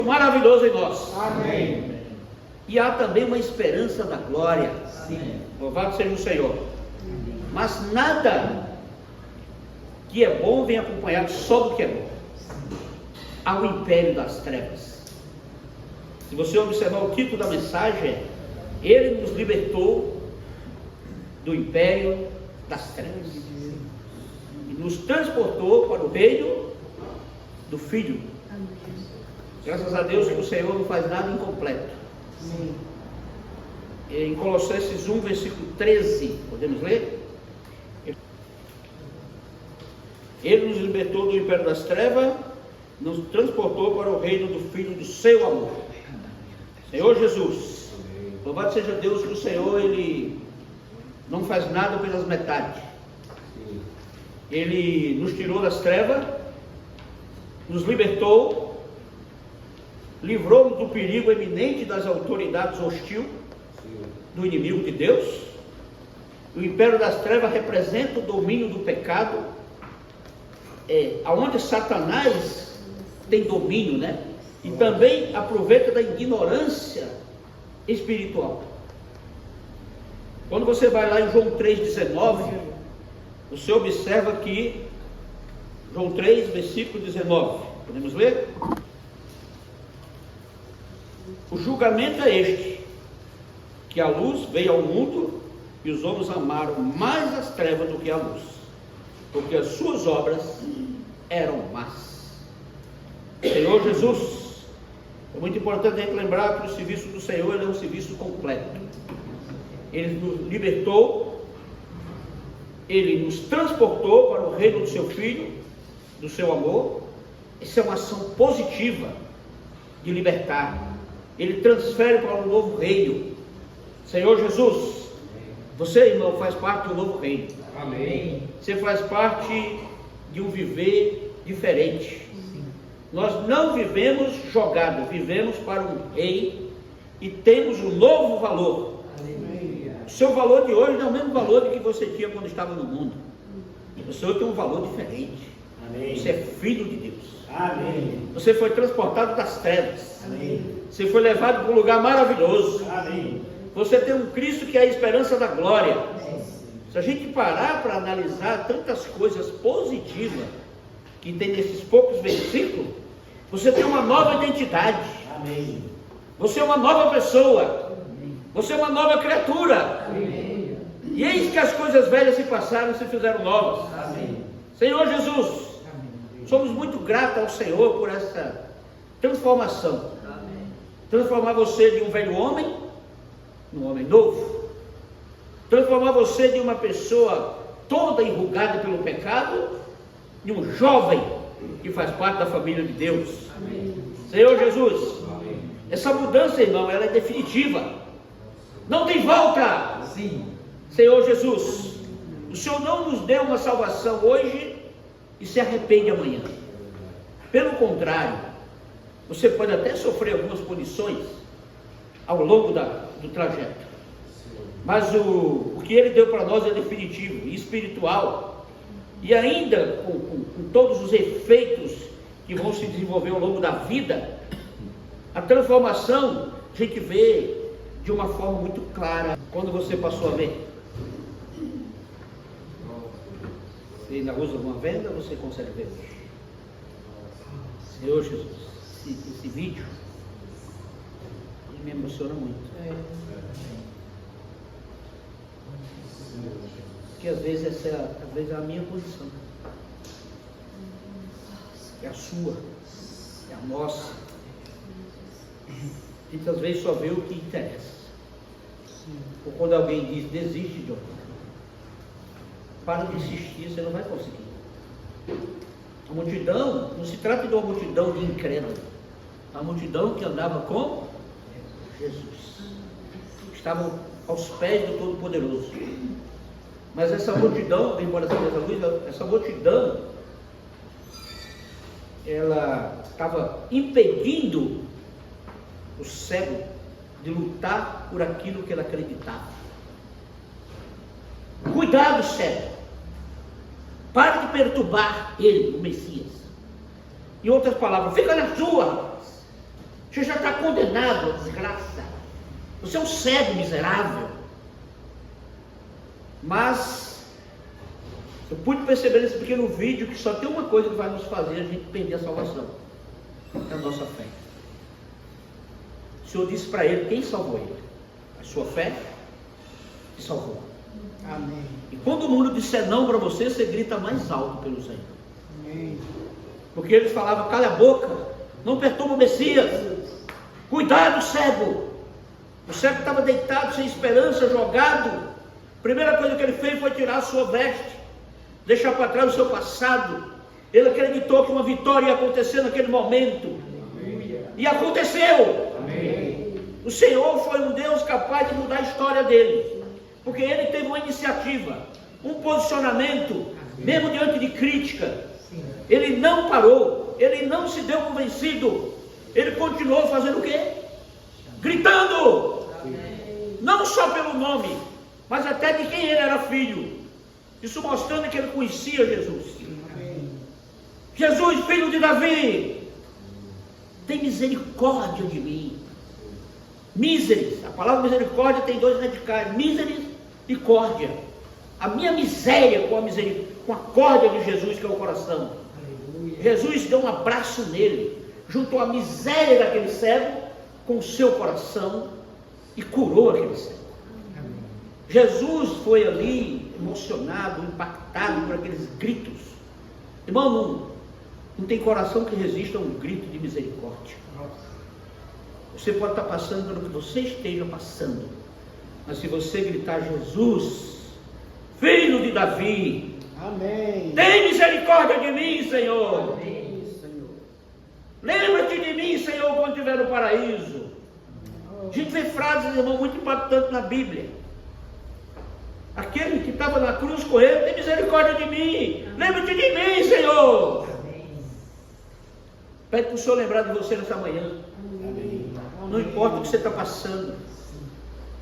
maravilhoso em nós. Amém. E há também uma esperança da glória. Sim. Louvado seja o Senhor. Mas nada que é bom vem acompanhado só do que é bom. Há o império das trevas. Se você observar o título da mensagem, ele nos libertou do império das trevas e nos transportou para o reino do Filho. Graças a Deus que o Senhor não faz nada incompleto. Sim. Em Colossenses 1, versículo 13, podemos ler? Ele nos libertou do império das trevas, nos transportou para o reino do Filho do seu amor. Senhor Jesus, louvado seja Deus que o Senhor, Ele não faz nada pelas metades. Ele nos tirou das trevas, nos libertou, livrou-nos do perigo eminente das autoridades hostis, do inimigo de Deus. O império das trevas representa o domínio do pecado, aonde Satanás tem domínio, né? E também aproveita da ignorância espiritual. Quando você vai lá em João 3,19, você observa que João 3, versículo 19, podemos ler? O julgamento é este, que a luz veio ao mundo e os homens amaram mais as trevas do que a luz, porque as suas obras eram más. Senhor Jesus, é muito importante a gente lembrar que o serviço do Senhor ele é um serviço completo. Ele nos libertou, Ele nos transportou para o reino do seu Filho, do seu amor. Essa é uma ação positiva de libertar. Ele transfere para um novo reino. Senhor Jesus, você, irmão, faz parte do novo reino. Amém. Você faz parte de um viver diferente. Nós não vivemos jogado, vivemos para um rei e temos um novo valor. O seu valor de hoje não é o mesmo valor que você tinha quando estava no mundo. O Senhor tem um valor diferente. Amém. Você é filho de Deus. Amém. Você foi transportado das trevas. Amém. Você foi levado para um lugar maravilhoso. Amém. Você tem um Cristo que é a esperança da glória. Se a gente parar para analisar tantas coisas positivas que tem nesses poucos versículos, você tem uma nova identidade. Amém. Você é uma nova pessoa. Você é uma nova criatura. Amém. E eis que as coisas velhas se passaram e se fizeram novas. Amém. Senhor Jesus, somos muito gratos ao Senhor por essa transformação. Transformar você de um velho homem num homem novo. Transformar você de uma pessoa toda enrugada pelo pecado em um jovem que faz parte da família de Deus. Amém. Senhor Jesus, essa mudança, irmão, ela é definitiva. Não tem volta. Sim. Senhor Jesus, o Senhor não nos deu uma salvação hoje e se arrepende amanhã. Pelo contrário, você pode até sofrer algumas punições ao longo do trajeto. Mas o que Ele deu para nós é definitivo e espiritual. E ainda com todos os efeitos que vão se desenvolver ao longo da vida, a transformação a gente vê de uma forma muito clara quando você passou a ver. Você ainda usa uma venda, você consegue ver hoje. Senhor Jesus, esse vídeo ele me emociona muito. Porque às vezes essa é a minha posição. É a sua, é a nossa. Muitas vezes só vê o que interessa. Ou quando alguém diz, desiste de alguma coisa. Para de insistir, você não vai conseguir. A multidão, não se trata de uma multidão de incrédulos. A multidão que andava com Jesus. Estavam aos pés do Todo-Poderoso. Mas essa multidão, embora essa multidão, ela estava impedindo o cego de lutar por aquilo que ele acreditava. Cuidado, cego. Pare de perturbar ele, o Messias. Em outras palavras, fica na sua, rapaz. Você já está condenado à desgraça. Você é um cego miserável. Mas eu pude perceber nesse pequeno vídeo que só tem uma coisa que vai nos fazer a gente perder a salvação: é a nossa fé. O Senhor disse para ele: quem salvou ele? A sua fé te salvou. Amém. E quando o mundo disser não para você, você grita mais alto pelo Senhor. Amém. Porque eles falavam: cala a boca, não perturba o Messias, cuidado, cego. O cego estava deitado, sem esperança, jogado. A primeira coisa que ele fez foi tirar a sua veste, deixar para trás o seu passado. Ele acreditou que uma vitória ia acontecer naquele momento. Aleluia. E aconteceu. Amém. O Senhor foi um Deus capaz de mudar a história dele, porque ele teve uma iniciativa, um posicionamento, mesmo diante de crítica. Ele não parou, ele não se deu por vencido, ele continuou fazendo o quê? Gritando, não só pelo nome, mas até de quem ele era filho. Isso mostrando que ele conhecia Jesus. Jesus, filho de Davi, tem misericórdia de mim. Míseres, a palavra misericórdia tem dois radicais: míseres e córdia. A minha miséria com a córdia de Jesus, que é o coração. Aleluia. Jesus deu um abraço nele, juntou a miséria daquele cego com o seu coração e curou aquele cego. Amém. Jesus foi ali emocionado, impactado por aqueles gritos. Irmão, não tem coração que resista a um grito de misericórdia. Você pode estar passando pelo que você esteja passando, mas se você gritar: Jesus, filho de Davi, Amém. tem misericórdia de mim, Senhor. Amém, Senhor. Lembra-te de mim, Senhor, quando estiver no paraíso. A gente vê frases, irmão, muito impactantes na Bíblia. Aquele que estava na cruz com ele: tem misericórdia de mim. Lembra-te de mim, Senhor. Amém. Pede para o Senhor lembrar de você nessa manhã. Amém. Não importa o que você está passando,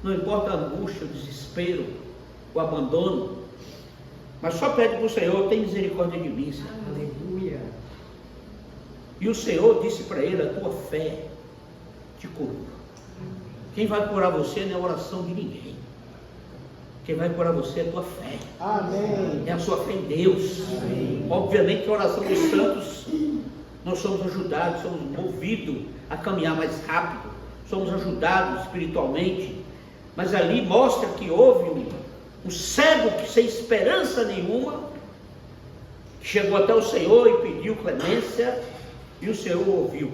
não importa a angústia, o desespero, o abandono, mas só pede para o Senhor: tem misericórdia de mim, Senhor. Aleluia. E o Senhor disse para ele: a tua fé te curou. Quem vai curar você não é a oração de ninguém. Quem vai curar você é a tua fé. Amém. É a sua fé em Deus. Amém. Obviamente que a oração dos santos, nós somos ajudados, somos movidos a caminhar mais rápido, somos ajudados espiritualmente, mas ali mostra que houve um cego que sem esperança nenhuma chegou até o Senhor e pediu clemência, e o Senhor ouviu.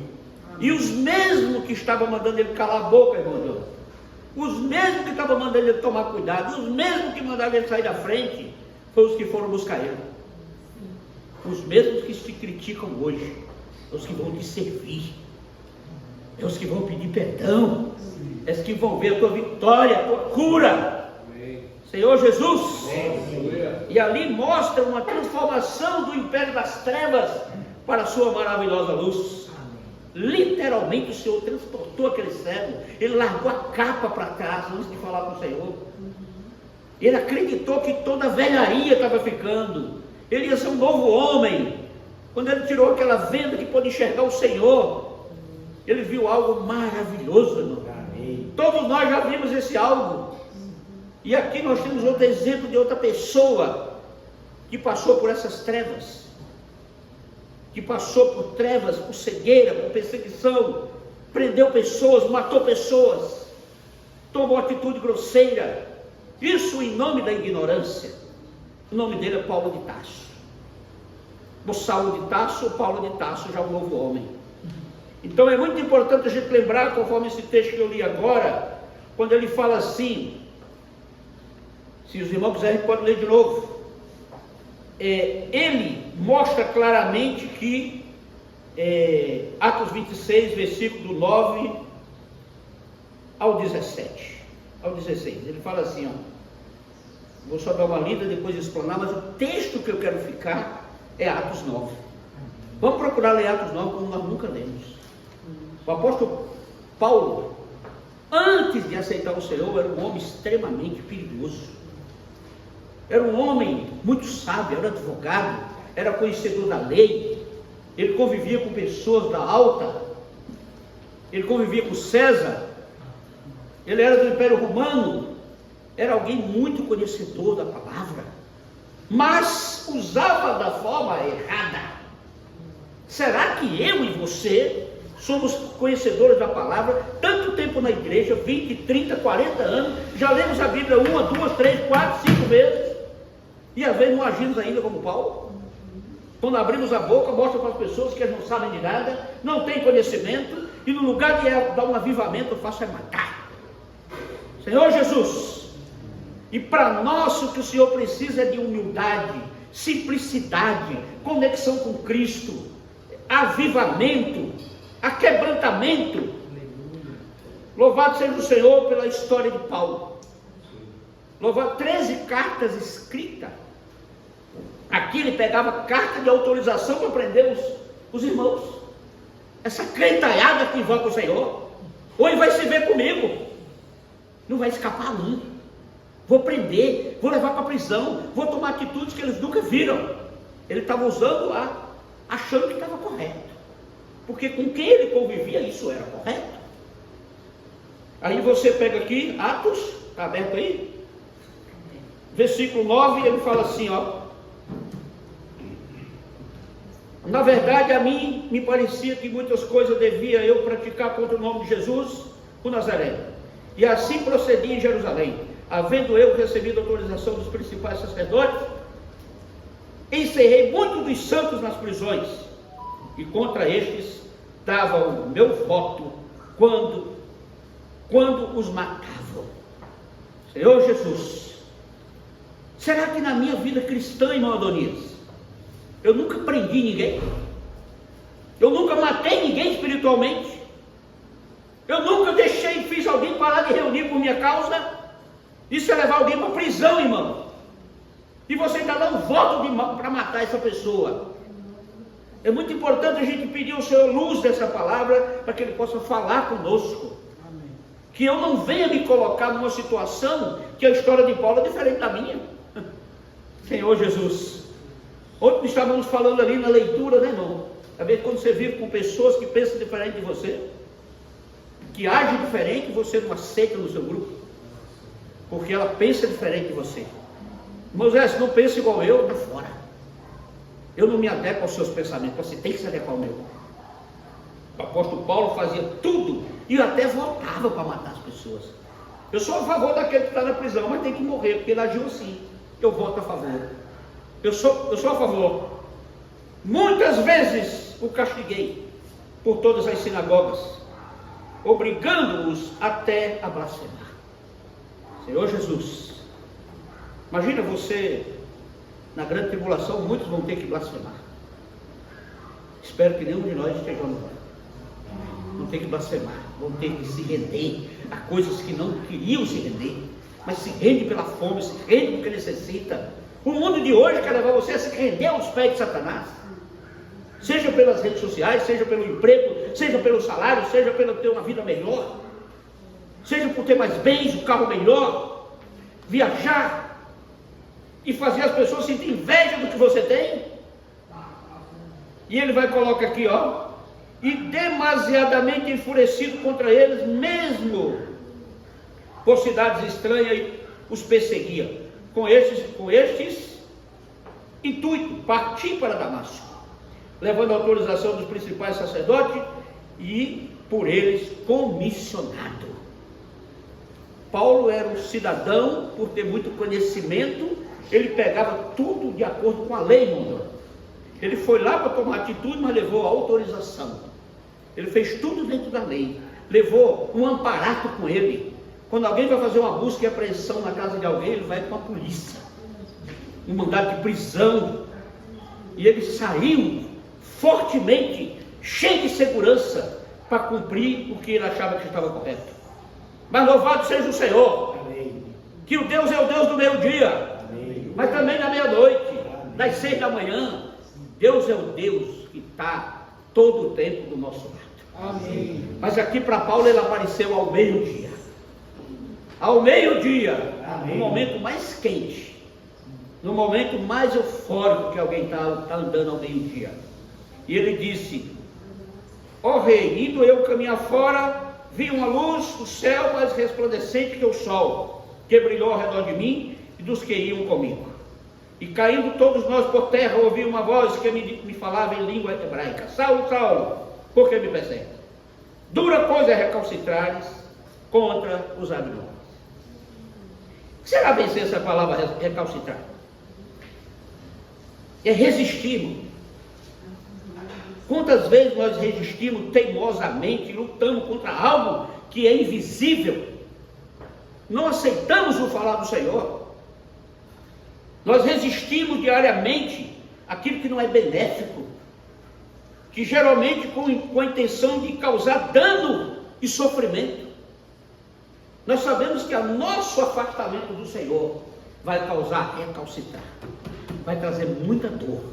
E os mesmos que estavam mandando ele calar a boca, irmão Deus, os mesmos que estavam mandando ele tomar cuidado, os mesmos que mandaram ele sair da frente, foram os que foram buscar ele. Os mesmos que te criticam hoje, os que vão te servir, é os que vão pedir perdão, é os que vão ver a tua vitória, a tua cura. Amém. Senhor Jesus. Amém. E ali mostra uma transformação do império das trevas para a sua maravilhosa luz. Amém. Literalmente o Senhor transportou aquele cego, ele largou a capa para trás antes de falar com o Senhor. Ele acreditou que toda a velharia estava ficando, ele ia ser um novo homem. Quando ele tirou aquela venda que pôde enxergar o Senhor, ele viu algo maravilhoso, irmão. Amém. Todos nós já vimos esse algo. E aqui nós temos outro exemplo de outra pessoa que passou por essas trevas, que passou por trevas, por cegueira, por perseguição, prendeu pessoas, matou pessoas, tomou atitude grosseira, isso em nome da ignorância. O nome dele é Paulo de Tarso. O Saulo de Tarso, ou Paulo de Tarso, já é um novo homem. Então é muito importante a gente lembrar, conforme esse texto que eu li agora, quando ele fala assim, se os irmãos quiserem, pode ler de novo. Ele mostra claramente que, Atos 26, versículo do 9 ao 17, ao 16, ele fala assim, ó, vou só dar uma lida, depois explanar, mas o texto que eu quero ficar é Atos 9. Vamos procurar ler Atos 9 como nós nunca lemos. O apóstolo Paulo, antes de aceitar o Senhor, era um homem extremamente perigoso. Era um homem muito sábio, era advogado, era conhecedor da lei. Ele convivia com pessoas da alta ele convivia com César, ele era do Império Romano, era alguém muito conhecedor da palavra, mas usava da forma errada. Será que eu e você somos conhecedores da palavra? Tanto tempo na igreja, 20, 30, 40 anos, já lemos a Bíblia 1, 2, 3, 4, 5 vezes, e às vezes não agimos ainda como Paulo. Quando abrimos a boca, mostra para as pessoas que eles não sabem de nada, não têm conhecimento, e no lugar de dar um avivamento, eu faço é matar. Senhor Jesus, e para nós o que o Senhor precisa é de humildade, simplicidade, conexão com Cristo, avivamento, aquebrantamento. Louvado seja o Senhor pela história de Paulo. Louvado, 13 cartas escritas. Aqui ele pegava carta de autorização para prender os irmãos. Essa crentalhada que invoca o Senhor, hoje vai se ver comigo, não vai escapar não. Vou prender, vou levar para a prisão, vou tomar atitudes que eles nunca viram. Ele estava usando lá, achando que estava correto, porque com quem ele convivia isso era correto. Aí você pega aqui, Atos, está aberto aí, versículo 9, ele fala assim, ó: na verdade a mim me parecia que muitas coisas devia eu praticar contra o nome de Jesus, o Nazareno, e assim procedi em Jerusalém, havendo eu recebido autorização dos principais sacerdotes, encerrei muitos dos santos nas prisões, e contra estes dava o meu voto quando os matavam. Senhor Jesus, será que na minha vida cristã, irmão Adonias, eu nunca prendi ninguém? Eu nunca matei ninguém espiritualmente? Eu nunca fiz alguém parar de reunir por minha causa? Isso é levar alguém para a prisão, irmão. E você está dando voto para matar essa pessoa. É muito importante a gente pedir ao Senhor luz dessa palavra, para que Ele possa falar conosco. Amém. Que eu não venha me colocar numa situação que a história de Paulo é diferente da minha. Senhor Jesus, ontem estávamos falando ali na leitura, né, irmão? Às vezes quando você vive com pessoas que pensam diferente de você, que agem diferente, você não aceita no seu grupo, porque ela pensa diferente de você. Moisés, não pensa igual eu, vai fora. Eu não me adequo aos seus pensamentos, você tem que se adequar ao meu. O apóstolo Paulo fazia tudo, e até votava para matar as pessoas. Eu sou a favor daquele que está na prisão, mas tem que morrer, porque ele agiu assim. Eu voto a favor. Eu sou a favor. Muitas vezes o castiguei por todas as sinagogas, obrigando-os até a blasfemar. Senhor Jesus, imagina você, na grande tribulação, muitos vão ter que blasfemar. Espero que nenhum de nós estejamos lá. Vão ter que blasfemar, vão ter que se render a coisas que não queriam se render, mas se rende pela fome, se rende porque necessita. O mundo de hoje quer levar você a se render aos pés de Satanás, seja pelas redes sociais, seja pelo emprego, seja pelo salário, seja pelo ter uma vida melhor, seja por ter mais bens, um carro melhor, viajar e fazer as pessoas sentir inveja do que você tem. E ele vai colocar aqui, ó: e demasiadamente enfurecido contra eles, mesmo por cidades estranhas, os perseguia. Com estes intuito, parti para Damasco, levando a autorização dos principais sacerdotes e por eles comissionado. Paulo era um cidadão, por ter muito conhecimento, ele pegava tudo de acordo com a lei, irmão. Ele foi lá para tomar atitude, mas levou a autorização. Ele fez tudo dentro da lei, levou um amparato com ele. Quando alguém vai fazer uma busca e apreensão na casa de alguém, ele vai com a polícia, um mandado de prisão, e ele saiu fortemente, cheio de segurança, para cumprir o que ele achava que estava correto. Mas louvado seja o Senhor. Amém. Que o Deus é o Deus do meio-dia, mas também da meia-noite, das 6 da manhã. Deus é o Deus que está todo o tempo do nosso lado. Amém. Mas aqui para Paulo ele apareceu ao meio-dia. Ao meio-dia, no momento mais quente, no momento mais eufórico que alguém está andando ao meio-dia. E ele disse: ó rei, indo eu caminhar fora, vi uma luz do céu mais resplandecente que o sol, que brilhou ao redor de mim e dos que iam comigo. E caindo todos nós por terra, ouvi uma voz que me falava em língua hebraica: Saulo, Saulo, por que me persegue? Dura coisa é recalcitrares contra os aguilhões. O que será vencer essa palavra recalcitrar? É resistirmos. Quantas vezes nós resistimos teimosamente, lutando contra algo que é invisível? Não aceitamos o falar do Senhor. Nós resistimos diariamente aquilo que não é benéfico, que geralmente com a intenção de causar dano e sofrimento. Nós sabemos que o nosso afastamento do Senhor vai causar recalcitrar, vai trazer muita dor,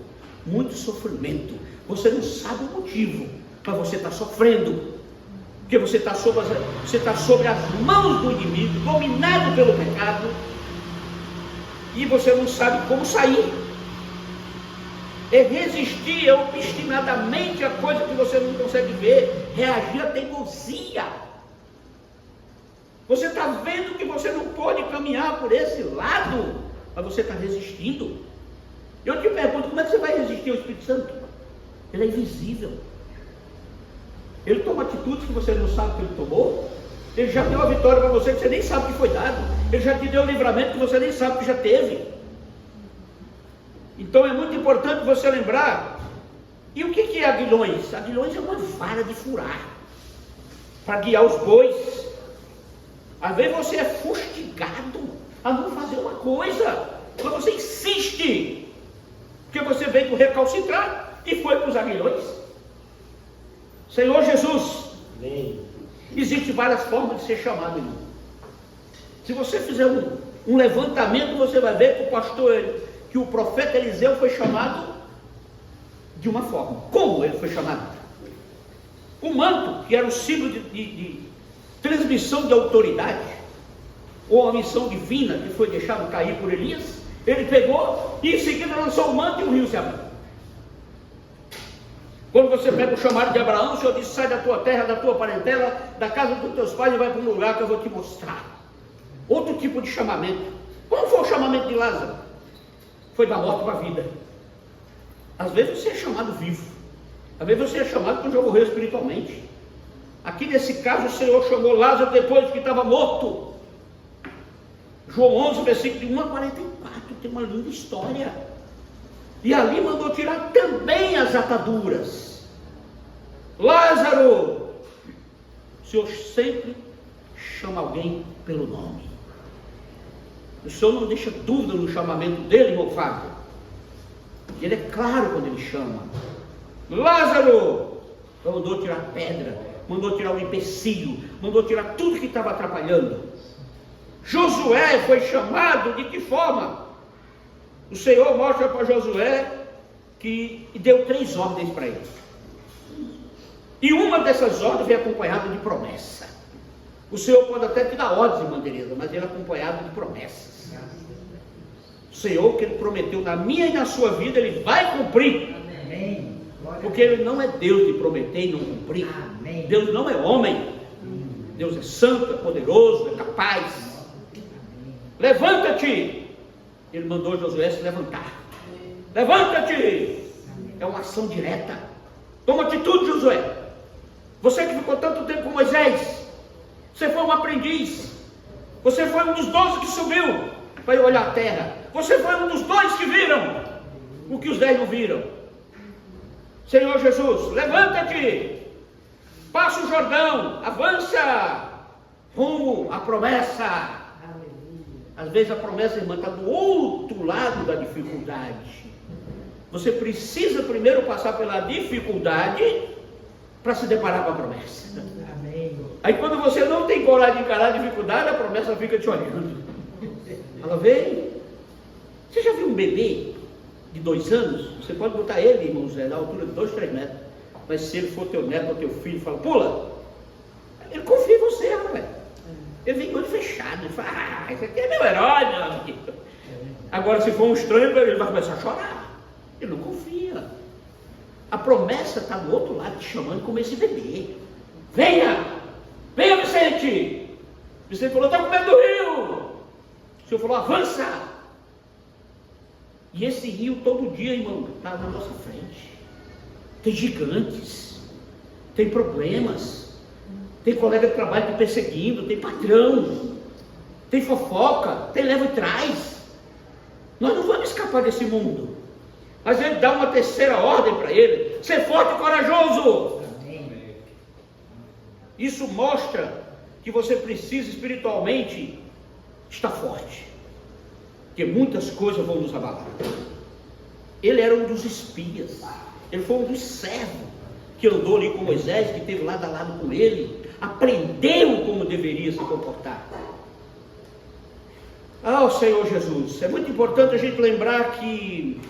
muito sofrimento. Você não sabe o motivo, mas você está sofrendo, porque você está sobre as mãos do inimigo, dominado pelo pecado, e você não sabe como sair. É resistir obstinadamente a coisa que você não consegue ver, reagir à teimosia. Você está vendo que você não pode caminhar por esse lado, mas você está resistindo. Eu te pergunto, como é que você vai resistir ao Espírito Santo? Ele é invisível. Ele toma atitudes que você não sabe que ele tomou. Ele já deu a vitória para você que você nem sabe que foi dado. Ele já te deu o livramento que você nem sabe que já teve. Então é muito importante você lembrar. E o que é aguilhões? Aguilhões é uma vara de furar para guiar os bois. Às vezes você é fustigado a não fazer uma coisa, mas você insiste, porque você veio com recalcitrar e foi para os aguilhões. Senhor Jesus, existem várias formas de ser chamado, irmão. Se você fizer um levantamento, você vai ver que o profeta Eliseu foi chamado de uma forma. Como ele foi chamado? O manto, que era o símbolo de transmissão de autoridade, ou a missão divina que foi deixado cair por Elias, ele pegou e em seguida lançou o manto e o rio se abriu. Quando você pega o chamado de Abraão, o Senhor disse: sai da tua terra, da tua parentela, da casa dos teus pais e vai para um lugar que eu vou te mostrar. Outro tipo de chamamento. Qual foi o chamamento de Lázaro? Foi da morte para a vida. Às vezes você é chamado vivo, às vezes você é chamado quando já morreu espiritualmente. Aqui nesse caso o Senhor chamou Lázaro depois que estava morto. João 11, versículo de 1 a 44, tem uma linda história. E ali mandou tirar também as ataduras. Lázaro, o Senhor sempre chama alguém pelo nome. O Senhor não deixa dúvida no chamamento dele, irmão Fábio. Ele é claro quando ele chama. Lázaro, mandou tirar pedra, mandou tirar o empecilho, mandou tirar tudo que estava atrapalhando. Josué foi chamado de que forma? O Senhor mostra para Josué que deu 3 ordens para ele. E uma dessas ordens vem acompanhada de promessa. O Senhor pode até te dar ordens, irmã Teresa, mas ele é acompanhado de promessas. O Senhor, que ele prometeu na minha e na sua vida, ele vai cumprir. Amém. Porque ele não é Deus de prometer e não cumprir. Amém. Deus não é homem. Deus é santo, é poderoso, é capaz. Levanta-te. Ele mandou Josué se levantar. Levanta-te. É uma ação direta. Toma atitude, Josué. Você que ficou tanto tempo com Moisés, você foi um aprendiz. Você foi um dos 12 que subiu para ir olhar a terra. Você foi um dos 2 que viram o que os 10 não viram. Senhor Jesus, levanta-te, passa o Jordão, avança rumo à promessa. Às vezes a promessa, irmã, está do outro lado da dificuldade. Você precisa primeiro passar pela dificuldade para se deparar com a promessa. Amém. Aí quando você não tem coragem de encarar a dificuldade, a promessa fica te olhando. Ela vem. Você já viu um bebê de 2 anos? Você pode botar ele, irmão Zé, na altura de 2, 3 metros. Mas se ele for teu neto ou teu filho, fala, pula. Ele confia em você, rapaz. Ele vem com olho fechado. Ele fala, esse aqui é meu herói, meu amigo. Agora, se for um estranho, ele vai começar a chorar. Ele não confia. A promessa está do outro lado, te chamando como esse bebê. Venha! Venha, Vicente! Vicente falou, está com medo do rio! O Senhor falou, avança! E esse rio todo dia, irmão, está na nossa frente. Tem gigantes, tem problemas, tem colega de trabalho te perseguindo, tem patrão, tem fofoca, tem leva e traz. Nós não vamos escapar desse mundo. Mas ele dá uma terceira ordem para ele: ser forte e corajoso. Isso mostra que você precisa espiritualmente estar forte, porque muitas coisas vão nos abalar. Ele era um dos espias, ele foi um dos servos que andou ali com Moisés, que esteve lado a lado com ele, aprendeu como deveria se comportar. Senhor Jesus, é muito importante a gente lembrar que,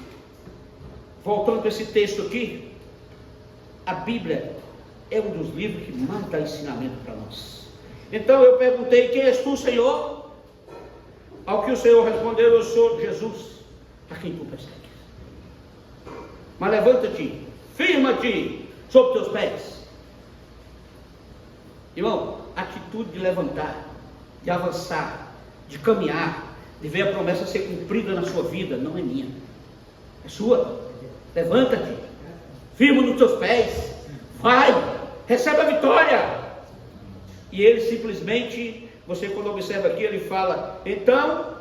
voltando para esse texto aqui, a Bíblia é um dos livros que mais dá ensinamento para nós. Então eu perguntei: quem és tu, Senhor? Ao que o Senhor respondeu: eu sou Jesus, a quem tu persegues. Mas levanta-te, firma-te sobre teus pés. Irmão, a atitude de levantar, de avançar, de caminhar, de ver a promessa ser cumprida na sua vida, não é minha, é sua. Levanta-te, firma nos teus pés, vai, recebe a vitória. E ele simplesmente, você quando observa aqui, ele fala, então,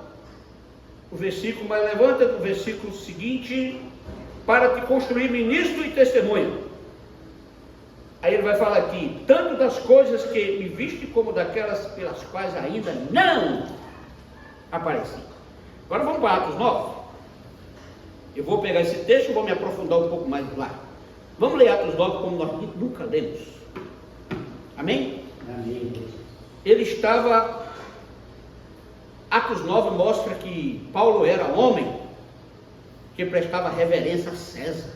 o versículo, mas levanta no versículo seguinte, para te construir ministro e testemunha. Aí ele vai falar aqui, tanto das coisas que me viste, como daquelas pelas quais ainda não apareci. Agora vamos para Atos 9. Eu vou pegar esse texto e vou me aprofundar um pouco mais lá. Vamos ler Atos 9 como nós nunca lemos. Amém? Amém. Ele estava... Atos 9 mostra que Paulo era homem que prestava reverência a César,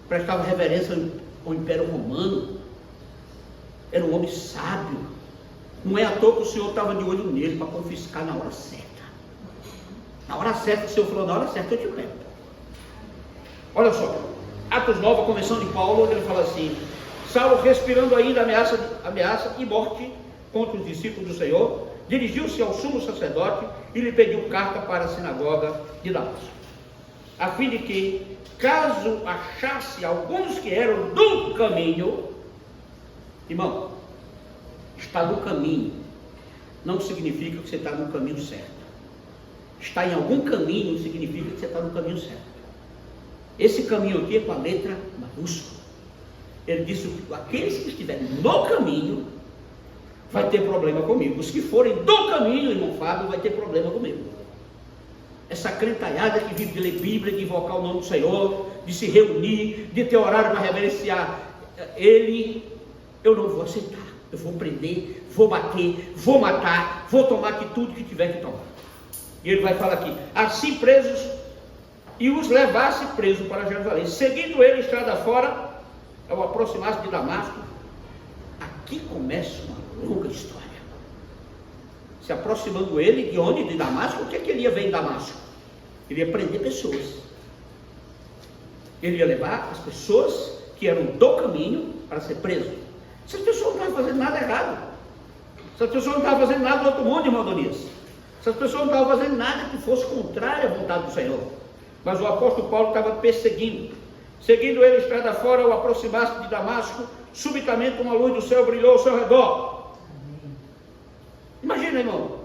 prestava reverência ao Império Romano, era um homem sábio. Não é à toa que o Senhor estava de olho nele para confiscar na hora certa. Na hora certa, o Senhor falou, na hora certa eu te pego. Olha só, Atos 9, a convenção de Paulo, ele fala assim: Saulo, respirando ainda ameaça e morte contra os discípulos do Senhor, dirigiu-se ao sumo sacerdote e lhe pediu carta para a sinagoga de Damasco, a fim de que, caso achasse alguns que eram do caminho, irmão, está no caminho não significa que você está no caminho certo. Está em algum caminho significa que você está no caminho certo. Esse caminho aqui é com a letra maiúscula. Ele disse que aqueles que estiverem no caminho vai ter problema comigo. Os que forem do caminho, irmão Fábio, vai ter problema comigo. Essa crentalhada que vive de ler Bíblia, de invocar o nome do Senhor, de se reunir, de ter horário para reverenciar Ele, eu não vou aceitar. Eu vou prender, vou bater, vou matar, vou tomar atitude que tiver que tomar. E ele vai falar aqui: assim presos, e os levasse preso para Jerusalém. Seguindo ele estrada fora, ao aproximar-se de Damasco, aqui começa uma longa história. Se aproximando ele de onde? De Damasco. O que é que ele ia ver em Damasco? Ele ia prender pessoas. Ele ia levar as pessoas que eram do caminho para ser preso. Essas pessoas não estavam fazendo nada errado. Essas pessoas não estavam fazendo nada do outro mundo, irmão Donias. Essas pessoas não estavam fazendo nada que fosse contrário à vontade do Senhor. Mas o apóstolo Paulo estava perseguindo. Seguindo ele estrada fora, ao aproximar-se de Damasco, subitamente uma luz do céu brilhou ao seu redor. Imagina, irmão,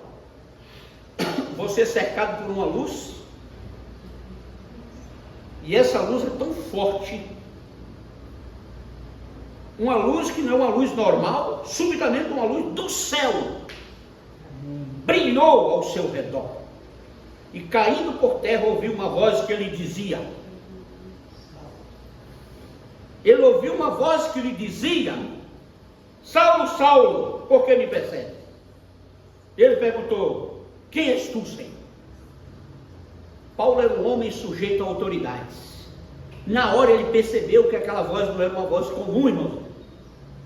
você cercado por uma luz, e essa luz é tão forte, uma luz que não é uma luz normal, subitamente uma luz do céu brilhou ao seu redor, e caindo por terra ouviu uma voz que lhe dizia, Saulo, Saulo, por que me persegue? Ele perguntou, quem és tu, Senhor? Paulo era um homem sujeito a autoridades. Na hora ele percebeu que aquela voz não era uma voz comum, irmão.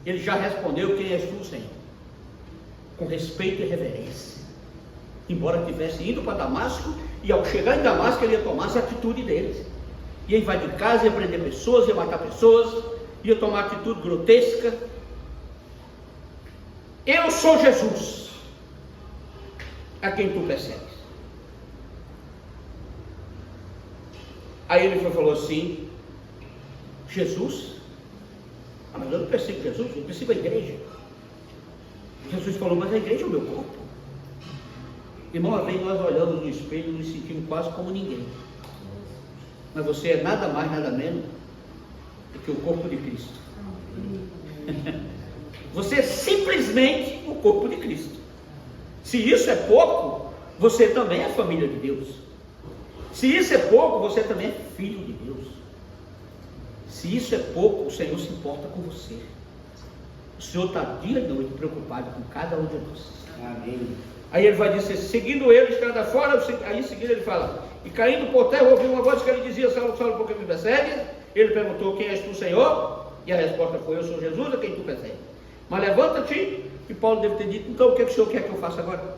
Ele já respondeu, quem és tu, Senhor? Com respeito e reverência. Embora tivesse ido para Damasco, e ao chegar em Damasco ele ia tomar essa atitude deles. ia invadir casa, ia prender pessoas, ia matar pessoas, ia tomar atitude grotesca. Eu sou Jesus, a quem tu persegues. Aí ele falou assim: Jesus? Mas eu não persigo Jesus, eu persigo a igreja. Jesus falou: mas a igreja é o meu corpo. Irmão, uma vez nós olhamos no espelho e nos sentimos quase como ninguém. Mas você é nada mais, nada menos do que o corpo de Cristo. Você é simplesmente o corpo de Cristo. Se isso é pouco, você também é família de Deus. Se isso é pouco, você também é filho de Deus. Se isso é pouco, o Senhor se importa com você. O Senhor está dia e noite preocupado com cada um de nós. Amém. Aí ele vai dizer: seguindo ele, estrada fora. Aí em seguida ele fala: e caindo por terra, ouviu uma voz que ele dizia: Saulo, Saulo, por que me persegues? Ele perguntou: quem és tu, Senhor? E a resposta foi: eu sou Jesus, a quem tu persegues. Mas levanta-te. E Paulo deve ter dito: então o que o Senhor quer que eu faça agora?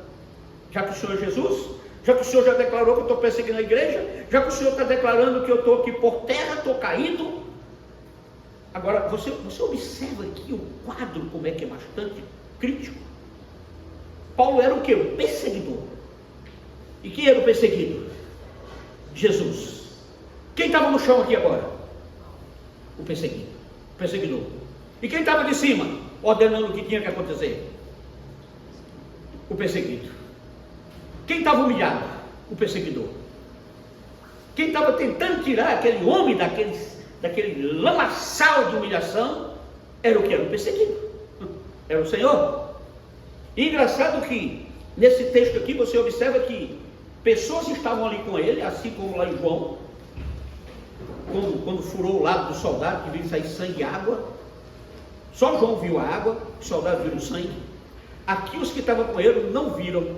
Já que o Senhor é Jesus, já que o Senhor já declarou que eu estou perseguindo a igreja, já que o Senhor está declarando que eu estou aqui por terra, estou caído. Agora, você observa aqui o quadro, como é que é bastante crítico. Paulo era o quê? O perseguidor. E quem era o perseguido? Jesus. Quem estava no chão aqui agora? O perseguido. O perseguidor. E quem estava de cima, ordenando o que tinha que acontecer? O perseguido. Quem estava humilhado? O perseguidor. Quem estava tentando tirar aquele homem daquele lamaçal de humilhação era o que? Era o perseguido. Era o Senhor. E engraçado que nesse texto aqui você observa que pessoas estavam ali com ele, assim como lá em João, quando furou o lado do soldado, que viu sair sangue e água. Só João viu a água, os soldados viram o sangue. Aqui os que estavam com ele não viram.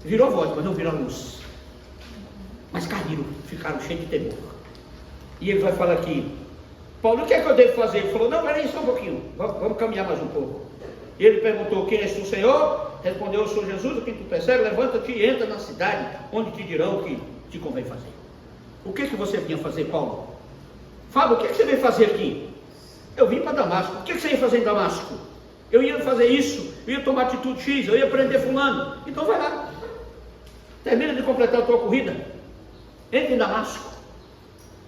Viram a voz, mas não viram a luz. Mas caíram, ficaram cheios de temor. E ele vai falar aqui: Paulo, o que é que eu devo fazer? Ele falou: não, peraí, só um pouquinho, vamos caminhar mais um pouco. Ele perguntou: quem és tu, Senhor? Respondeu: eu sou Jesus, a quem tu persegue. Levanta-te e entra na cidade, onde te dirão o que te convém fazer. O que você vinha fazer, Paulo? Fábio, o que você veio fazer aqui? Eu vim para Damasco. O que você ia fazer em Damasco? Eu ia fazer isso, eu ia tomar atitude X, eu ia prender fulano. Então vai lá, termina de completar a tua corrida, entra em Damasco.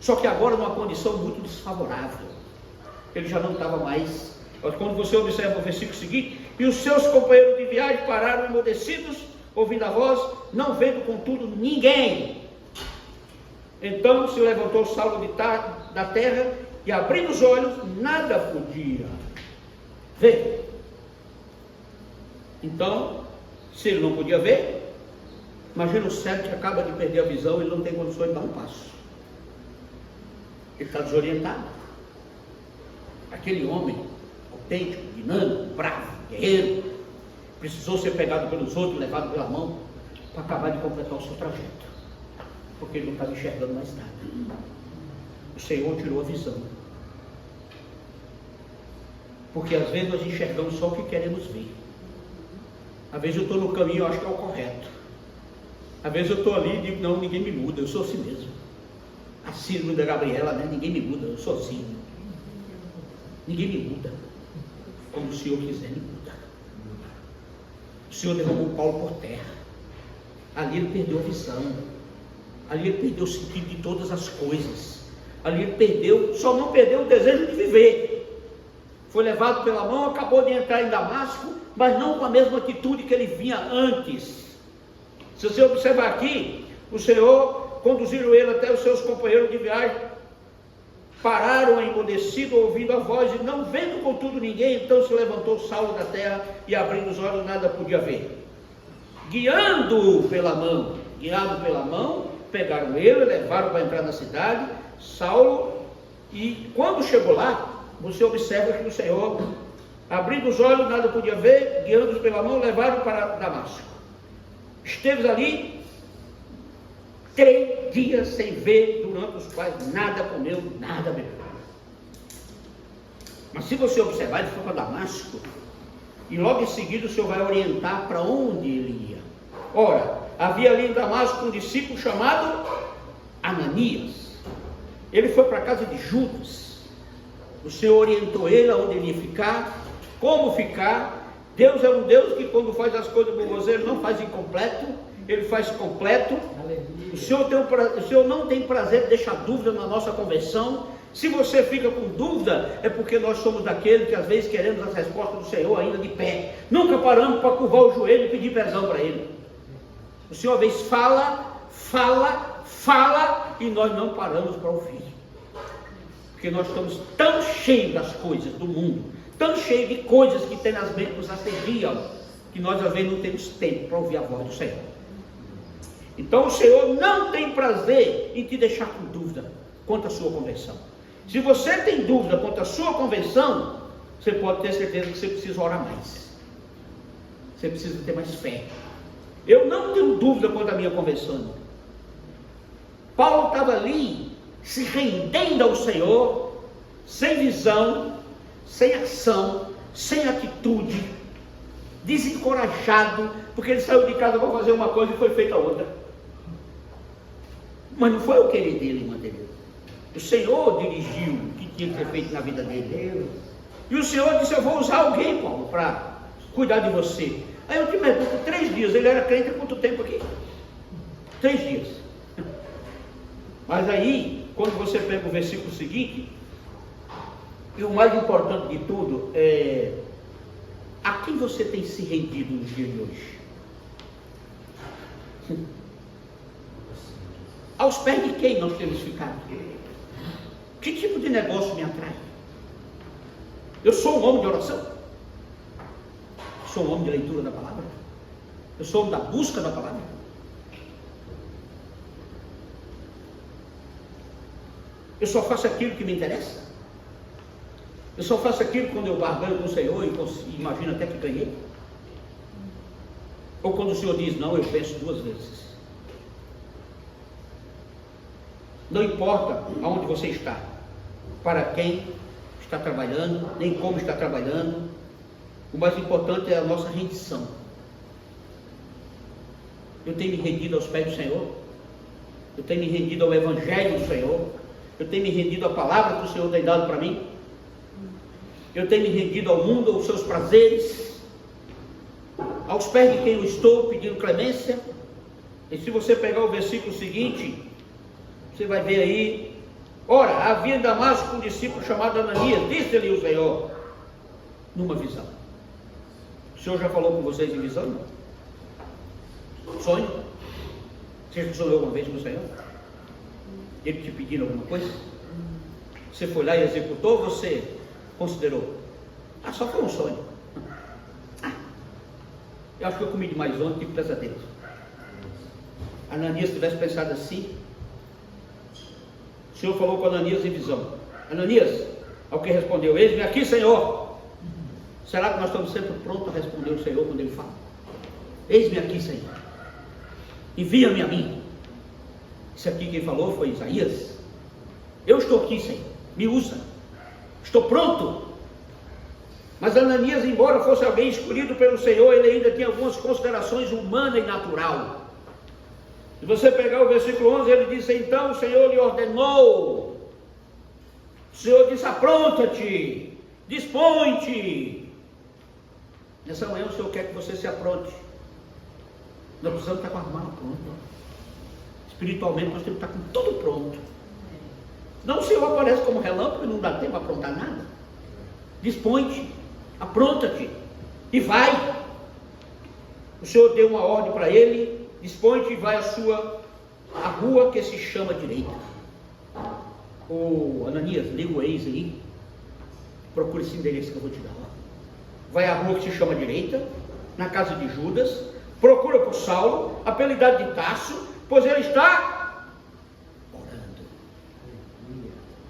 Só que agora numa condição muito desfavorável. Ele já não estava mais. Quando você observa o versículo seguinte: e os seus companheiros de viagem pararam emudecidos, ouvindo a voz, não vendo contudo ninguém. Então se levantou Saulo da terra, e abrindo os olhos, nada podia ver. Então, se ele não podia ver, imagina o cego que acaba de perder a visão, ele não tem condições de dar um passo. Ele está desorientado. Aquele homem autêntico, dinâmico, bravo, guerreiro, precisou ser pegado pelos outros, levado pela mão, para acabar de completar o seu trajeto, porque ele não estava enxergando mais nada. O Senhor tirou a visão, porque às vezes nós enxergamos só o que queremos ver. Às vezes eu estou no caminho, eu acho que é o correto. Às vezes eu estou ali e digo: não, ninguém me muda, eu sou assim mesmo. A síndrome da Gabriela, né? Ninguém me muda, eu sou assim. Ninguém me muda. Como o Senhor quiser, me muda. O Senhor derrubou Paulo por terra. Ali ele perdeu a visão. Ali ele perdeu o sentido de todas as coisas. Ali ele perdeu, só não perdeu o desejo de viver. Foi levado pela mão, acabou de entrar em Damasco, mas não com a mesma atitude que ele vinha antes. Se você observar aqui, o Senhor conduziu ele até os seus companheiros de viagem, pararam emudecidos, ouvindo a voz, e não vendo contudo ninguém. Então se levantou Saulo da terra, e abrindo os olhos nada podia ver. Guiado pela mão, pegaram ele, levaram para entrar na cidade, Saulo, e quando chegou lá, você observa que o Senhor, abrindo os olhos, nada podia ver, guiando-os pela mão, levaram para Damasco. Esteve ali 3 dias sem ver, durante os quais nada comeu, nada bebeu. Mas se você observar, ele foi para Damasco, e logo em seguida o Senhor vai orientar para onde ele ia. Ora, havia ali em Damasco um discípulo chamado Ananias. Ele foi para a casa de Judas. O Senhor orientou ele aonde ele ia ficar, como ficar. Deus é um Deus que quando faz as coisas por você, Ele não faz incompleto, Ele faz completo. O Senhor não tem prazer de deixar dúvida na nossa conversão. Se você fica com dúvida, é porque nós somos daqueles que às vezes queremos as respostas do Senhor ainda de pé. Nunca paramos para curvar o joelho e pedir perdão para Ele. O Senhor às vezes fala, e nós não paramos para ouvir. Porque nós estamos tão cheios das coisas do mundo, tão cheios de coisas que tem nas mentes, nos assediam, que nós às vezes não temos tempo para ouvir a voz do Senhor. Então o Senhor não tem prazer em te deixar com dúvida quanto à sua conversão. Se você tem dúvida quanto à sua conversão, você pode ter certeza que você precisa orar mais. Você precisa ter mais fé. Eu não tenho dúvida quanto à minha conversão. Paulo estava ali, se rendendo ao Senhor, sem visão, sem ação, sem atitude, desencorajado, porque ele saiu de casa para fazer uma coisa e foi feita outra. Mas não foi o querer dele, irmã dele. O Senhor dirigiu o que tinha que ser feito na vida dele. E o Senhor disse: eu vou usar alguém, Paulo, para cuidar de você. Aí eu te pergunto, 3 dias, ele era crente há quanto tempo aqui? 3 dias. Mas aí, quando você pega o versículo seguinte, e o mais importante de tudo é: a quem você tem se rendido nos dias de hoje? Aos pés de quem nós temos ficado? Que tipo de negócio me atrai? Eu sou um homem de oração? Sou um homem de leitura da palavra? Eu sou um homem da busca da palavra? Eu só faço aquilo que me interessa? Eu só faço aquilo quando eu barganho com o Senhor e imagino até que ganhei? Ou quando o Senhor diz não, eu penso 2 vezes? Não importa aonde você está, para quem está trabalhando, nem como está trabalhando, o mais importante é a nossa rendição. Eu tenho me rendido aos pés do Senhor, eu tenho me rendido ao Evangelho do Senhor, eu tenho me rendido à palavra que o Senhor tem dado para mim, eu tenho me rendido ao mundo, aos seus prazeres, aos pés de quem eu estou pedindo clemência. E se você pegar o versículo seguinte, você vai ver aí: ora, havia em Damasco um discípulo chamado Ananias, disse-lhe o Senhor, numa visão. O Senhor já falou com vocês em visão? Não? Sonho? Você já sonhou alguma vez com o Senhor? Ele te pedindo alguma coisa? Você foi lá e executou, ou você considerou? Ah, só foi um sonho. Eu acho que eu comi demais ontem, tive pesadelo. Ananias tivesse pensado assim, o Senhor falou com Ananias em visão. Ananias, ao que respondeu: eis-me aqui, Senhor. Será que nós estamos sempre prontos a responder o Senhor quando Ele fala? Eis-me aqui, Senhor. Envia-me a mim. Isso aqui quem falou foi Isaías. Eu estou aqui, Senhor. Me usa. Estou pronto. Mas Ananias, embora fosse alguém escolhido pelo Senhor, ele ainda tinha algumas considerações humanas e natural. Se você pegar o versículo 11, ele diz: então o Senhor lhe ordenou. O Senhor disse: apronta-te, dispõe-te. Nessa manhã o Senhor quer que você se apronte. Nós precisamos estar com a armada pronta. Espiritualmente nós temos que estar com tudo pronto. Não, o Senhor aparece como relâmpago e não dá tempo para aprontar nada. Dispõe-te, apronta-te e vai. O Senhor deu uma ordem para ele: dispõe-te e vai à rua que se chama direita. Ô Ananias, liga o ex aí, procura esse endereço que eu vou te dar. Vai à rua que se chama direita, na casa de Judas, procura por Saulo, apelidado de Tarso, pois ele está orando.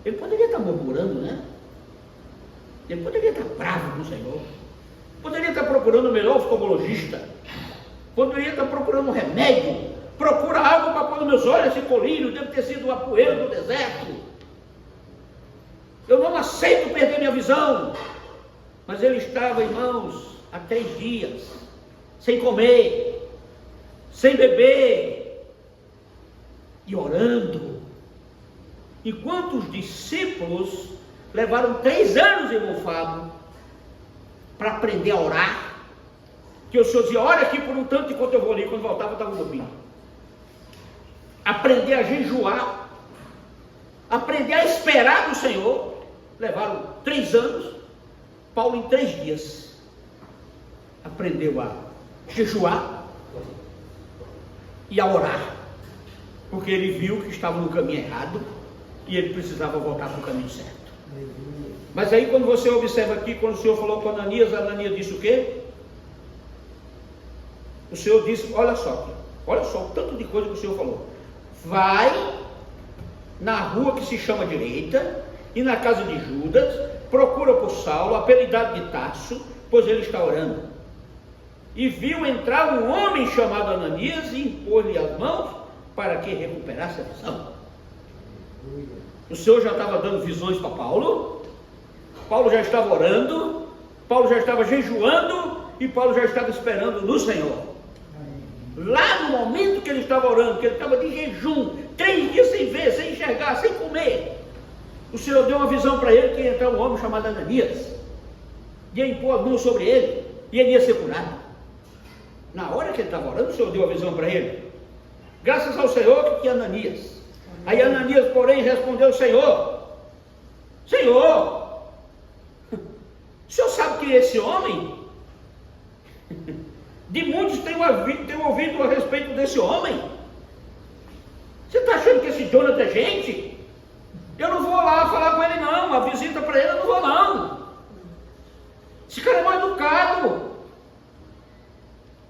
Ele poderia estar murmurando, né? Ele poderia estar bravo com o Senhor, poderia estar procurando o melhor oftalmologista, poderia estar procurando um remédio. Procura algo para pôr nos meus olhos, esse colírio deve ter sido uma poeira do deserto. Eu não aceito perder minha visão. Mas ele estava, irmãos, há 3 dias, sem comer, sem beber, e orando. enquanto os discípulos levaram 3 anos, irmão Fábio, para aprender a orar, que o Senhor dizia, ora aqui por um tanto enquanto eu vou ali, quando voltava eu estava dormindo. Aprender a jejuar, aprender a esperar do Senhor, levaram 3 anos. Paulo em 3 dias aprendeu a jejuar e a orar, porque ele viu que estava no caminho errado e ele precisava voltar para o caminho certo. Mas aí quando você observa aqui, quando o Senhor falou com Ananias disse o quê? O Senhor disse, olha só o tanto de coisa que o Senhor falou. Vai na rua que se chama Direita e na casa de Judas, procura por Saulo, apelidado de Tarso, pois ele está orando. E viu entrar um homem chamado Ananias e impor-lhe as mãos para que recuperasse a visão. O Senhor já estava dando visões para Paulo, Paulo já estava orando, Paulo já estava jejuando e Paulo já estava esperando no Senhor. Lá no momento que ele estava orando, que ele estava de jejum, 3 dias sem ver, sem enxergar, sem comer, o Senhor deu uma visão para ele que ia entrar um homem chamado Ananias, ia impor as mãos sobre ele e ele ia ser curado. Na hora que ele estava orando, o Senhor deu a visão para ele. Graças ao Senhor que Ananias. Aí Ananias, porém, respondeu ao Senhor, o Senhor sabe que esse homem, de muitos tem ouvido a respeito desse homem. Você está achando que esse Jonathan é gente? Eu não vou lá falar com ele não, a visita para ele eu não vou não. Esse cara é mal educado.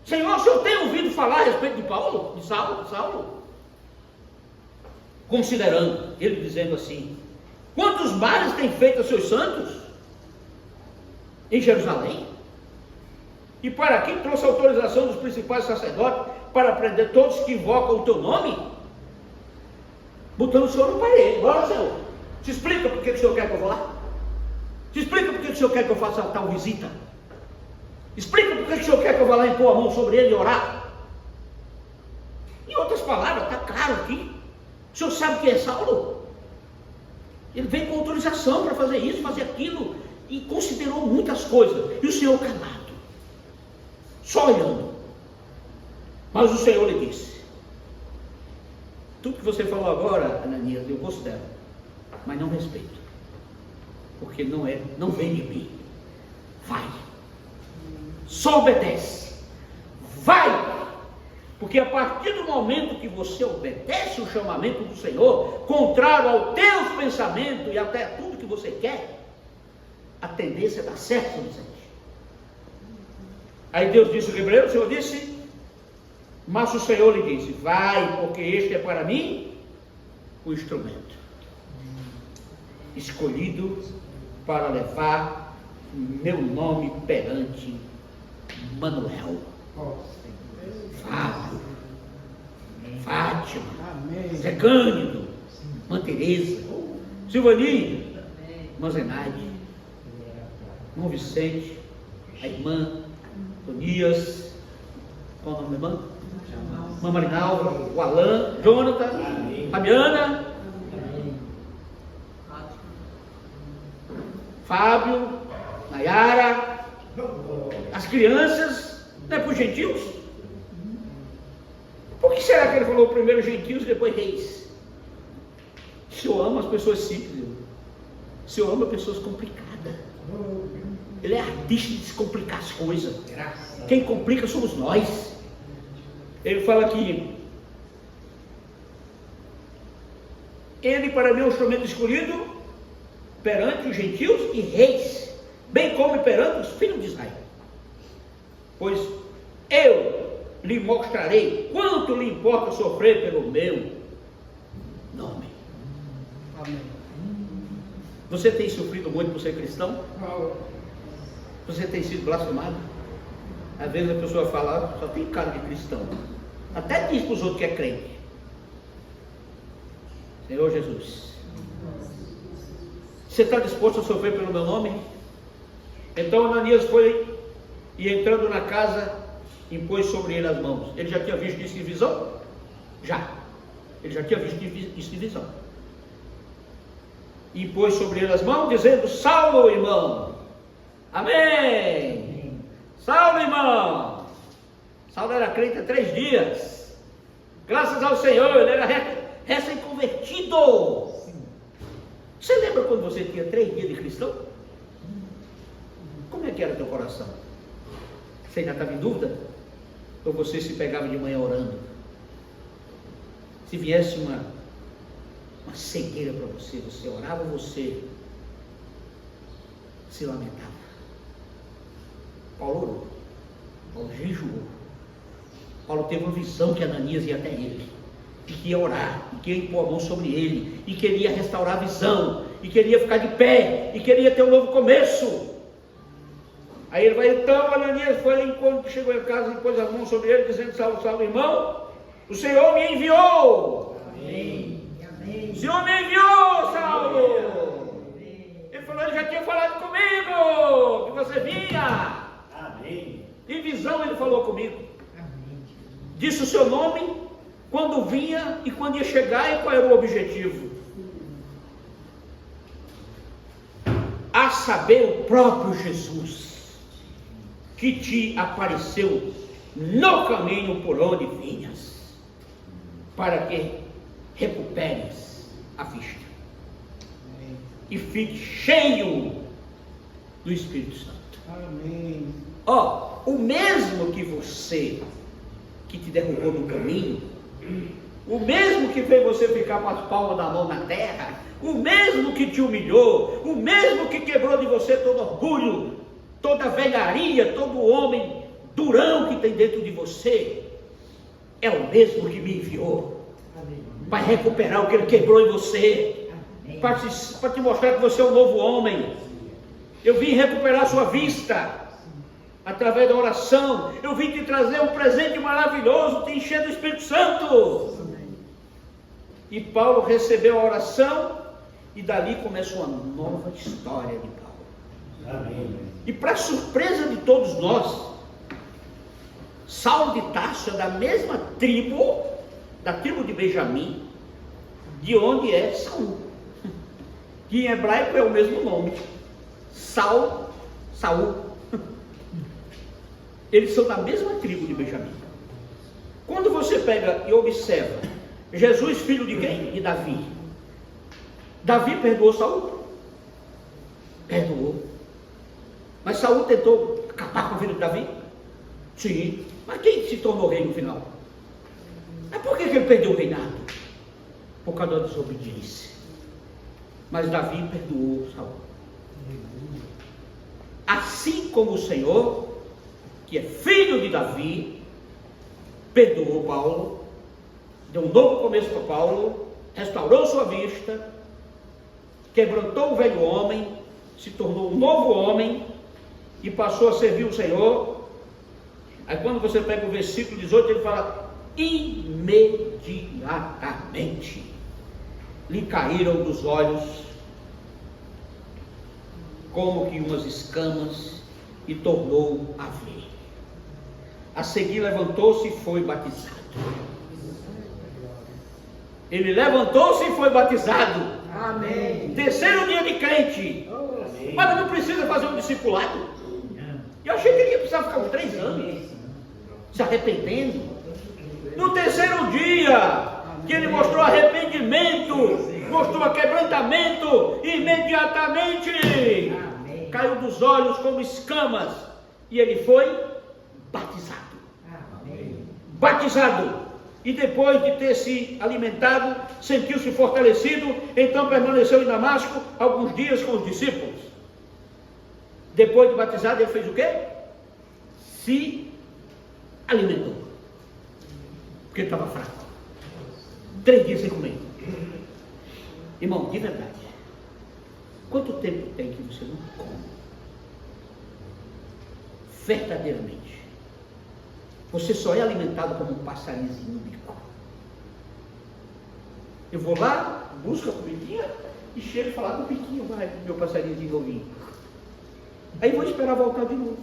Senhor, o Senhor tem ouvido falar a respeito de Paulo, de Saulo? Considerando, ele dizendo assim, quantos males tem feito a seus santos em Jerusalém? E para aqui trouxe a autorização dos principais sacerdotes para prender todos que invocam o teu nome, botando o Senhor no parede. Bora, Senhor, te explica por que o Senhor quer que eu vou lá? Te explica por que o Senhor quer que eu faça tal visita? Explica por que o Senhor quer que eu vá lá e pôr a mão sobre ele e orar? Em outras palavras, está claro aqui. O Senhor sabe quem é Saulo? Ele veio com autorização para fazer isso, fazer aquilo, e considerou muitas coisas. E o Senhor calado, só olhando. Mas o Senhor lhe disse, tudo que você falou agora, Ananias, eu considero, mas não respeito, porque não vem de mim. Vai, só obedece, vai. Porque a partir do momento que você obedece o chamamento do Senhor, contrário aos teus pensamentos e até tudo que você quer, a tendência é dar certo, Vicente. Aí Deus disse o Hebreus, o Senhor disse, mas o Senhor lhe disse, vai, porque este é para mim o instrumento escolhido para levar meu nome perante Manuel, Fábio, Fátima, Zé Cândido, Irmã Tereza, Silvani, Irmã Zenaide, Irmão Vicente, a irmã Tonias, qual o nome da irmã? Irmã Marinalva, o Alain, Jonathan, Fabiana, Fábio, Nayara, as crianças, não é para os gentios? Por que será que ele falou primeiro gentios e depois reis? O Senhor ama as pessoas simples, o Senhor ama pessoas complicadas. Ele é artista de descomplicar as coisas. Quem complica somos nós. Ele fala que ele para mim é um instrumento escolhido perante os gentios e reis, bem como perante os filhos de Israel. Pois eu lhe mostrarei quanto lhe importa sofrer pelo meu nome. Amém. Você tem sofrido muito por ser cristão? Você tem sido blasfemado? Às vezes a pessoa fala, só tem cara de cristão. Até diz para os outros que é crente. Senhor Jesus, você está disposto a sofrer pelo meu nome? Então Ananias foi e entrando na casa, impôs sobre ele as mãos. Ele já tinha visto isso em visão? Já. Ele já tinha visto isso em visão. e pôs sobre ele as mãos, dizendo: Saulo, irmão. Amém. Saulo, irmão. Saulo era crente há 3 dias. Graças ao Senhor, ele era recém-convertido. Você lembra quando você tinha 3 dias de cristão? Como é que era teu coração? Você ainda estava em dúvida? Ou você se pegava de manhã orando? Se viesse uma cegueira para você, você orava, você se lamentava. Paulo orou, Paulo jejuou. Paulo teve uma visão que Ananias ia até ele, e que ia orar, e que ia impor a mão sobre ele, e queria restaurar a visão, e queria ficar de pé, e queria ter um novo começo. Aí ele vai, então, Ananias foi, quando chegou em casa, e pôs a mão sobre ele, dizendo: Saulo, Saulo, irmão, o Senhor me enviou. Amém. O Senhor me enviou, Saulo. Ele falou: ele já tinha falado comigo, que você vinha. Amém. Em visão ele falou comigo. Disse o seu nome, quando vinha e quando ia chegar, e qual era o objetivo. A saber, o próprio Jesus, que te apareceu no caminho por onde vinhas, para que recuperes a vista e fique cheio do Espírito Santo. Amém. O mesmo que você, que te derrubou do caminho, o mesmo que fez você ficar com as palmas da mão na terra, o mesmo que te humilhou, o mesmo que quebrou de você todo orgulho, toda velharia, todo homem durão que tem dentro de você, é o mesmo que me enviou para recuperar o que ele quebrou em você, para te mostrar que você é um novo homem. Eu vim recuperar a sua vista através da oração. Eu vim te trazer um presente maravilhoso, te encher do Espírito Santo. E Paulo recebeu a oração, e dali começou uma nova história de Paulo. Amém. E para surpresa de todos nós, Saulo de Tarso é da mesma tribo, da tribo de Benjamim, de onde é Saul, que em hebraico é o mesmo nome, Saul. Eles são da mesma tribo de Benjamim. Quando você pega e observa, Jesus, filho de quem? De Davi. Davi perdoou Saul? Perdoou. Mas Saul tentou acabar com o filho de Davi? Sim. Mas quem se tornou rei no final? Mas por que ele perdeu o reinado? Por causa da desobediência. Mas Davi perdoou Saul. Assim como o Senhor, que é filho de Davi, perdoou Paulo, deu um novo começo para Paulo, restaurou sua vista, quebrantou o velho homem, se tornou um novo homem e passou a servir o Senhor. Aí quando você pega o versículo 18, ele fala: imediatamente lhe caíram dos olhos como que umas escamas, e tornou a ver. A seguir levantou-se e foi batizado. Ele levantou-se e foi batizado. Amém. Terceiro dia de crente. Amém. Mas não precisa fazer um discipulado. Eu achei que ele ia precisar ficar uns 3 anos se arrependendo. No terceiro dia, que ele mostrou arrependimento, mostrou quebrantamento, imediatamente caiu dos olhos como escamas, e ele foi batizado. Batizado. E depois de ter se alimentado, sentiu-se fortalecido, então permaneceu em Damasco alguns dias com os discípulos. Depois de batizado, ele fez o quê? Se alimentou, porque ele estava fraco. 3 dias sem comer. Irmão, de verdade, quanto tempo tem que você não come? Verdadeiramente. Você só é alimentado como um passarinhozinho bico. Eu vou lá, busco a comidinha e chego e falo: com o biquinho, vai, meu passarinhozinho novinho. Aí vou esperar voltar de novo.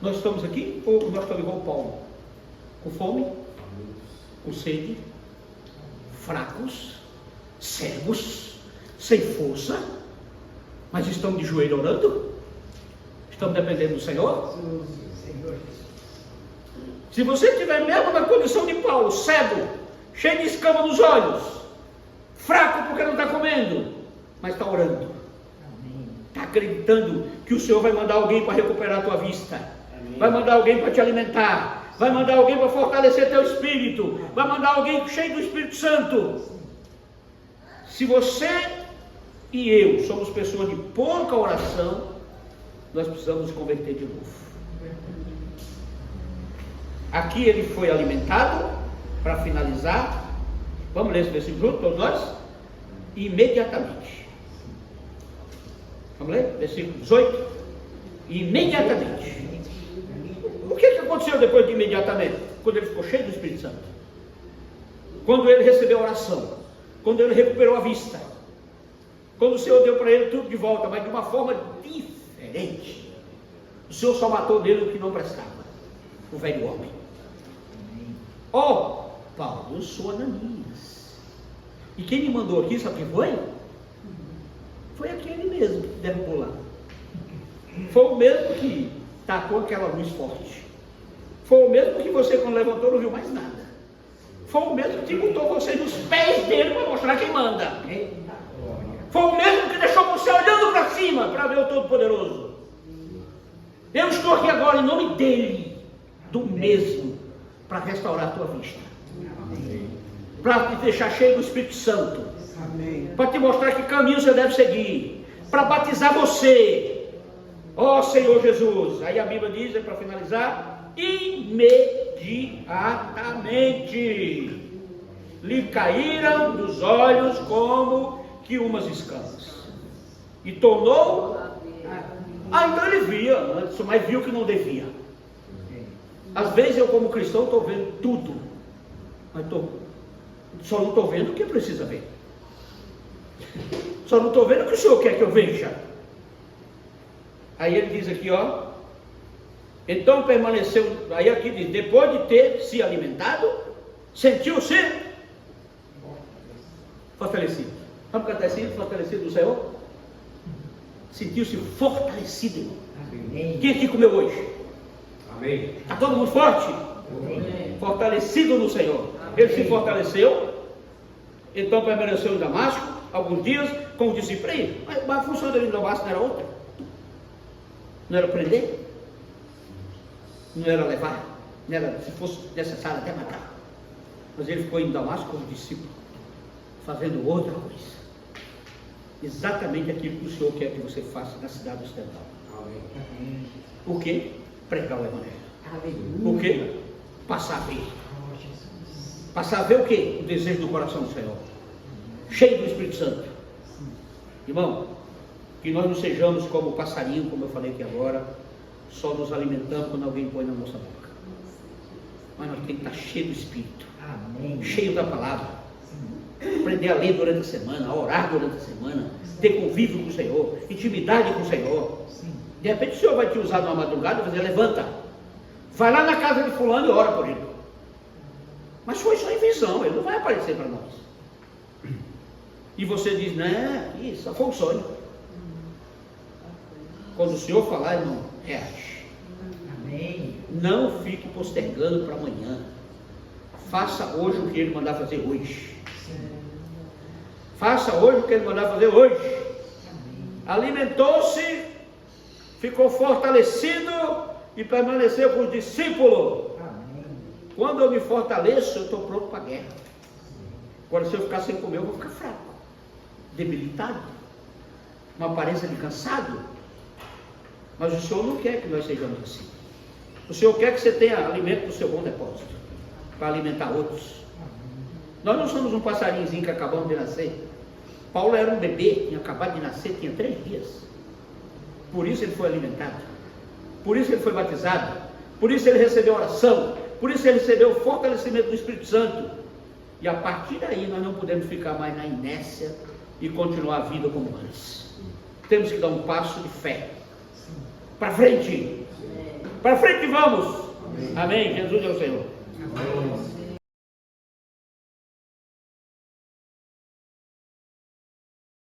Nós estamos aqui, ou nós estamos igual o Paulo? Com fome, com sede, fracos, cegos, sem força, mas estão de joelho orando? Estão dependendo do Senhor? Se você estiver mesmo na condição de Paulo, cego, cheio de escama nos olhos, fraco porque não está comendo, mas está orando, está acreditando que o Senhor vai mandar alguém para recuperar a tua vista, vai mandar alguém para te alimentar, vai mandar alguém para fortalecer teu espírito, vai mandar alguém cheio do Espírito Santo. Se você e eu somos pessoas de pouca oração, nós precisamos nos converter de novo. Aqui ele foi alimentado, para finalizar, vamos ler esse versículo junto, todos nós? Imediatamente. Vamos ler? Versículo 18. Imediatamente. O que aconteceu depois de imediatamente? Quando ele ficou cheio do Espírito Santo. Quando ele recebeu a oração. Quando ele recuperou a vista. Quando o Senhor deu para ele tudo de volta, mas de uma forma diferente. O Senhor só matou nele o que não prestava. O velho homem. Paulo, eu sou Ananias. E quem me mandou aqui, sabe quem foi? Foi aquele mesmo que derrubou lá. Foi o mesmo que tacou aquela luz forte. Foi o mesmo que você, quando levantou, não viu mais nada. Foi o mesmo que botou você nos pés dele para mostrar quem manda. Foi o mesmo que deixou você olhando para cima para ver o Todo-Poderoso. Eu estou aqui agora em nome dele, do mesmo, para restaurar a tua vista, para te deixar cheio do Espírito Santo, para te mostrar que caminho você deve seguir, para batizar você, ó Senhor Jesus. Aí a Bíblia diz, para finalizar, imediatamente lhe caíram dos olhos como que umas escamas, e tornou. Então ele via antes, mas viu que não devia. Às vezes eu, como cristão, estou vendo tudo, mas só não estou vendo o que precisa ver. Só não estou vendo o que o Senhor quer que eu veja. Aí ele diz aqui, então permaneceu. Aí aqui diz, depois de ter se alimentado, sentiu-se fortalecido. Vamos cantar assim, fortalecido do Senhor? Sentiu-se fortalecido, irmão. Quem aqui comeu hoje? Amém. Está todo mundo forte? Amém. Fortalecido no Senhor. Ele se fortaleceu, então permaneceu em Damasco alguns dias com o discípulo. Mas a função dele em Damasco não era outra? Não era prender? Não era levar? Não era, se fosse necessário, até matar? Mas ele ficou em Damasco como discípulo, fazendo outra coisa. Exatamente aquilo que o Senhor quer que você faça na cidade ocidental. Amém. O quê? Pregar o Evangelho. O quê? Passar a ver. Passar a ver o quê? O desejo do coração do Senhor. Cheio do Espírito Santo. Irmão, que nós não sejamos como o passarinho, como eu falei aqui agora, só nos alimentando quando alguém põe na nossa boca. Mas nós temos que estar cheio do Espírito. Amém. Cheio da palavra. Aprender a ler durante a semana, a orar durante a semana, ter convívio com o Senhor, intimidade com o Senhor. De repente o Senhor vai te usar numa madrugada e vai dizer, levanta, vai lá na casa de fulano e ora por ele. Mas foi só em visão, ele não vai aparecer para nós. E você diz, né, isso só foi um sonho. Quando o Senhor falar, irmão, reage. Amém. Não fique postergando para amanhã. Faça hoje o que ele mandar fazer hoje. Faça hoje o que ele mandar fazer hoje. Alimentou-se, ficou fortalecido e permaneceu com os discípulos. Quando eu me fortaleço, eu estou pronto para a guerra. Agora, se eu ficar sem comer, eu vou ficar fraco, debilitado, uma aparência de cansado. Mas o Senhor não quer que nós sejamos assim. O Senhor quer que você tenha alimento no seu bom depósito, para alimentar outros. Nós não somos um passarinhozinho que acabamos de nascer. Paulo era um bebê, tinha acabado de nascer, tinha 3 dias. Por isso ele foi alimentado. Por isso ele foi batizado. Por isso ele recebeu oração. Por isso ele recebeu o fortalecimento do Espírito Santo. E a partir daí nós não podemos ficar mais na inércia e continuar a vida como antes. Temos que dar um passo de fé. Para frente. Para frente vamos. Amém. Jesus é o Senhor. Amém.